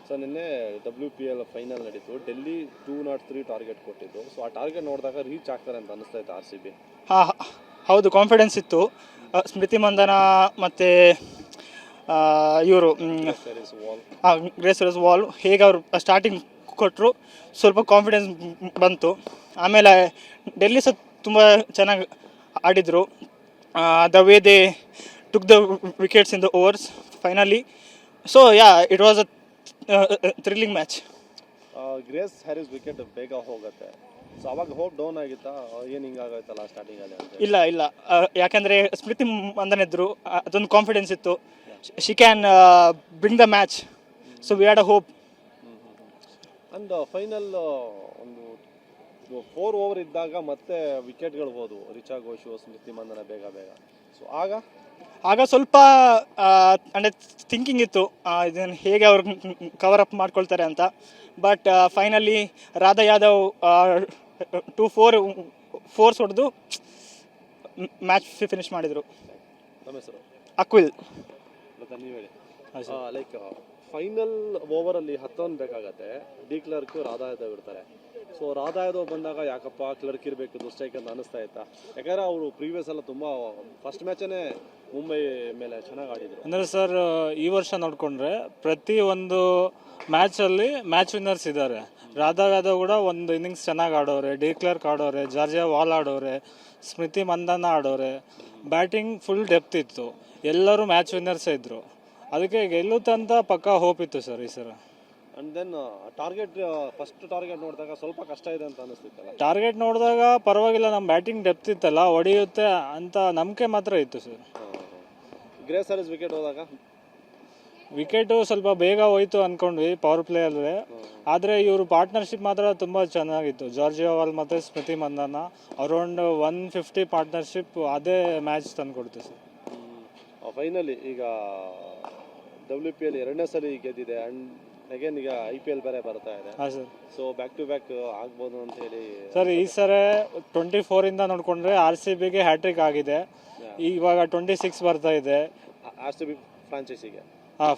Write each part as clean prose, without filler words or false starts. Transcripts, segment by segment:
So ನಿನ್ನೆ WPL final ನಡೀತು. Delhi 203 target ಕೊಟ್ಟಿದ್ದು. ಸೊ ಆ ಟಾರ್ಗೆಟ್ ನೋಡಿದಾಗ ರೀಚ್ ಆಗ್ತಾರೆ ಅಂತ ಅನಿಸ್ತಾ ಇತ್ತು RCB. ಹೌದು, ಕಾನ್ಫಿಡೆನ್ಸ್ ಇತ್ತು. ಸ್ಮೃತಿ ಮಂದನ ಮತ್ತು ಇವರು ಗ್ರೇಸ್ ವಾಲ್ ಹೇಗೆ ಅವರು ಸ್ಟಾರ್ಟಿಂಗ್ ಕೊಟ್ಟರು, ಸ್ವಲ್ಪ ಕಾನ್ಫಿಡೆನ್ಸ್ ಬಂತು. ಆಮೇಲೆ ಡೆಲ್ಲಿ ಸಹ ತುಂಬ ಚೆನ್ನಾಗಿ ಆಡಿದರು. The way they took the wickets in the overs finally. So it was a thrilling match. Grace Harris wicket ಬೇಗ ಹೋಗುತ್ತೆ. ಸೊ ಅವಾಗ ಹೋಪ್ ಡೌನ್ ಆಗಿತ್ತಾ, ಏನು ಹಿಂಗಾಗೋಯ್ತಲ್ಲ ಸ್ಟಾರ್ಟಿಂಗಲ್ಲಿ ಅಂತ? ಇಲ್ಲ, ಯಾಕೆಂದರೆ ಸ್ಮೃತಿ ಮಂದನ್ ಇದ್ದರು, ಅದೊಂದು ಕಾನ್ಫಿಡೆನ್ಸ್ ಇತ್ತು. She can bring the match. So we had a hope. And final ಒಂದು 4 ಓವರ್ ಇದ್ದಾಗ ಮತ್ತೆ ವಿಕೆಟ್ಗಳು ಹೋದವು. ರಿಚಾ ಘೋಷು, ಸ್ಮೃತಿ ಮಂದನ ಬೇಗ. ಸೊ ಆಗ ಸ್ವಲ್ಪ ಅಂದರೆ ಥಿಂಕಿಂಗ್ ಇತ್ತು, ಇದನ್ನು ಹೇಗೆ ಅವರು ಕವರ್ ಅಪ್ ಮಾಡ್ಕೊಳ್ತಾರೆ ಅಂತ. But finally Radha Yadav 2-4 force ಹೊಡೆದು ಮ್ಯಾಚ್ ಫಿನಿಶ್ ಮಾಡಿದರು. ನಮ್ಮ ಹೆಸರು ಅಕ್ವಿಲ್. ನೀವು ಹೇಳಿ. ಲೈಕ್ ಫೈನಲ್ ಓವರಲ್ಲಿ 10 ರನ್ ಬೇಕಾಗತ್ತೆ. ಡಿ ಕ್ಲರ್ಕ್ ರಾಧಾ ಯಾದವ್ ಇರ್ತಾರೆ. ಸೊ ರಾಧಾ ಯಾದವ್ ಬಂದಾಗ ಯಾಕಪ್ಪ ಕ್ಲರ್ಕ್ ಇರಬೇಕು ಸ್ಟ್ರೈಕ್ ಅಂತ ಅನಿಸ್ತಾ ಇತ್ತಾ? ಯಾಕಂದರೆ ಅವರು ಪ್ರೀವಿಯಸ್ ಎಲ್ಲ ತುಂಬ ಫಸ್ಟ್ ಮ್ಯಾಚನೇ ಮುಂಬೈ ಮೇಲೆ ಚೆನ್ನಾಗಿ ಆಡಿದರು. ಅಂದರೆ ಸರ್, ಈ ವರ್ಷ ನೋಡಿಕೊಂಡ್ರೆ ಪ್ರತಿ ಒಂದು ಮ್ಯಾಚಲ್ಲಿ ಮ್ಯಾಚ್ ವಿನ್ನರ್ಸ್ ಇದ್ದಾರೆ. ರಾಧಾ ಯಾದವ್ ಕೂಡ ಒಂದು ಇನ್ನಿಂಗ್ಸ್ ಚೆನ್ನಾಗಿ ಆಡೋರೆ, ಡಿ ಕ್ಲರ್ಕ್ ಆಡೋರೆ, ಜಾರ್ಜಿಯಾ ವಾಲ್ ಆಡೋರೆ, ಸ್ಮೃತಿ ಮಂದನ ಆಡೋರೆ. ಬ್ಯಾಟಿಂಗ್ ಫುಲ್ ಡೆಪ್ತ್ ಇತ್ತು, ಎಲ್ಲರೂ ಮ್ಯಾಚ್ ವಿನ್ನರ್ಸೇ ಇದ್ದರು. ಅದಕ್ಕೆ ಗೆಲ್ಲುತ್ತಂತ ಪಕ್ಕಾ ಹೋಪ್ ಇತ್ತು ಸರ್ ಈ ಸಲ. ಅಂಡ್ ದೆನ್ ಫಸ್ಟ್ ಟಾರ್ಗೆಟ್ ನೋಡಿದಾಗ ಸ್ವಲ್ಪ ಕಷ್ಟ ಇದೆ ಅಂತ ಅನಿಸ್ತಿತ್ತಲ್ಲ? ಟಾರ್ಗೆಟ್ ನೋಡಿದಾಗ ಪರವಾಗಿಲ್ಲ, ನಮ್ಮ ಬ್ಯಾಟಿಂಗ್ ಡೆಪ್ತ್ ಇತ್ತಲ್ಲ, ಹೊಡೆಯುತ್ತೆ ಅಂತ ನಂಬಿಕೆ ಮಾತ್ರ ಇತ್ತು ಸರ್. ಗ್ರೇಸ್ ಹ್ಯಾರಿಸ್ ವಿಕೆಟ್ ಹೋದಾಗ ವಿಕೆಟು ಸ್ವಲ್ಪ ಬೇಗ ಹೋಯ್ತು ಅಂದ್ಕೊಂಡ್ವಿ ಪವರ್ ಪ್ಲೇ ಅಲ್ಲೇ. ಆದರೆ ಇವರು ಪಾರ್ಟ್ನರ್ಶಿಪ್ ಮಾತ್ರ ತುಂಬ ಚೆನ್ನಾಗಿತ್ತು. ಜಾರ್ಜಿಯಾ ವಾಲ್ ಮತ್ತು ಸ್ಮೃತಿ ಮಂದನ ಅರೌಂಡ್ 150 ಪಾರ್ಟ್ನರ್ಶಿಪ್ ಅದೇ ಮ್ಯಾಚ್ ತಂದು ಕೊಡ್ತು ಸರ್. ಫೈನಲಿ ಈಗ WPL 2ನೇ ಸಲ ಗೆದ್ದಿದೆ. ಅಂಡ್ ಅಗೇನ್ ಈಗ IPL ಬೇರೆ ಬರ್ತಾ ಇದೆ. ಹಾಂ sir. So back to back ಆಗ್ಬೋದು ಅಂತ ಹೇಳಿ ಸರ್. ಈ ಸರಿ 24 ಇಂದ ನೋಡಿಕೊಂಡ್ರೆ RCBಗೆ ಹ್ಯಾಟ್ರಿಕ್ ಆಗಿದೆ. ಇವಾಗ 26 ಬರ್ತಾ ಇದೆ RCB ಫ್ರಾಂಚೈಸಿಗೆ.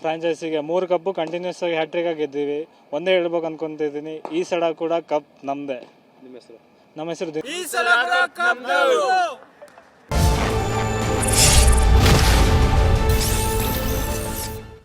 ಫ್ರಾಂಚೈಸಿಗೆ 3 ಕಪ್ಪು ಕಂಟಿನ್ಯೂಸ್ ಆಗಿ ಹ್ಯಾಟ್ರಿಕ್ ಆಗಿ ಗೆದ್ದೀವಿ. ಒಂದೇ ಹೇಳ್ಬೇಕು ಅನ್ಕೊಂತಿದ್ದೀನಿ, ಈ ಸಲ ಕೂಡ ಕಪ್ ನಮ್ಮದೇ. ನಿಮ್ಮ ಹೆಸರು? ನಮ್ಮ ಹೆಸರು